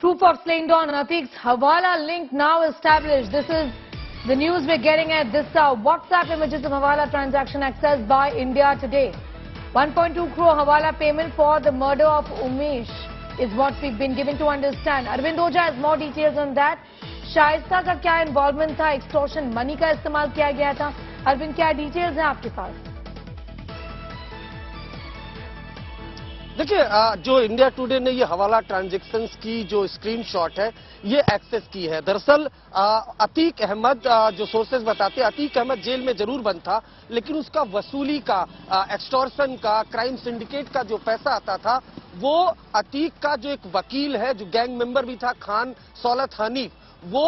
Proof of slaying Don Atiq's Hawala link now established. This is the news we're getting at this hour. WhatsApp images of Hawala transaction accessed by India Today. 1.2 crore Hawala payment for the murder of Umesh is what we've been given to understand. Arvind Oja has more details on that. Shaista का क्या involvement था, extortion money का इस्तेमाल किया गया था? अरविंद, क्या details हैं आपके पास? देखिए, जो इंडिया टुडे ने ये हवाला ट्रांजैक्शंस की जो स्क्रीनशॉट है ये एक्सेस की है। दरअसल अतीक अहमद, जो सोर्सेज बताते हैं, अतीक अहमद जेल में जरूर बंद था, लेकिन उसका वसूली का, एक्सटॉर्शन का, क्राइम सिंडिकेट का जो पैसा आता था वो अतीक का जो एक वकील है, जो गैंग मेंबर भी था, खान सौलत हनीफ, वो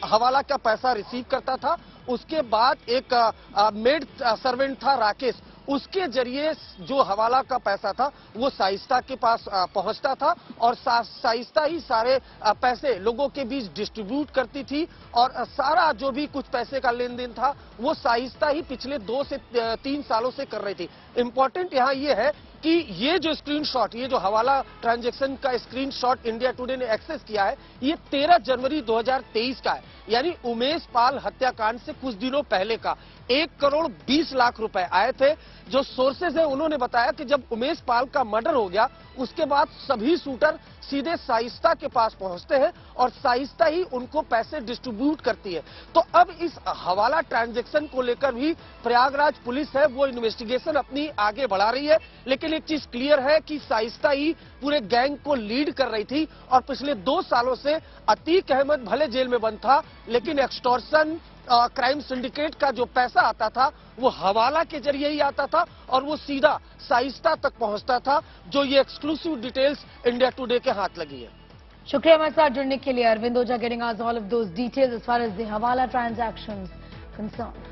हवाला का पैसा रिसीव करता था। उसके बाद एक मेड सर्वेंट था राकेश, उसके जरिए जो हवाला का पैसा था वो शाइस्ता के पास पहुंचता था और शाइस्ता ही सारे पैसे लोगों के बीच डिस्ट्रीब्यूट करती थी और सारा जो भी कुछ पैसे का लेन देन था वो शाइस्ता ही पिछले 2 से 3 सालों से कर रही थी। इंपॉर्टेंट यहाँ ये है कि ये जो स्क्रीनशॉट, ये जो हवाला ट्रांजैक्शन का स्क्रीनशॉट इंडिया टुडे ने एक्सेस किया है, ये 13 जनवरी 2023 का है, यानी उमेश पाल हत्याकांड से कुछ दिनों पहले का। 1 करोड़ 20 लाख रुपए आए थे। जो सोर्सेज है उन्होंने बताया कि जब उमेश पाल का मर्डर हो गया उसके बाद सभी शूटर सीधे शाइस्ता के पास पहुंचते हैं और शाइस्ता ही उनको पैसे डिस्ट्रीब्यूट करती है। तो अब इस हवाला ट्रांजैक्शन को लेकर भी प्रयागराज पुलिस है वो इन्वेस्टिगेशन अपनी आगे बढ़ा रही है, लेकिन एक चीज क्लियर है कि शाइस्ता ही पूरे गैंग को लीड कर रही थी और पिछले 2 सालों से अतीक अहमद भले जेल में बंद था, लेकिन एक्सटॉर्शन क्राइम सिंडिकेट का जो पैसा आता था वो हवाला के जरिए ही आता था और वो सीधा शाइस्ता तक पहुंचता था, जो ये एक्सक्लूसिव डिटेल्स इंडिया टुडे के हाथ लगी है। शुक्रिया हमारे साथ जुड़ने के लिए। Arvind Ojha getting us all of those details as far as the hawala transactions concerned.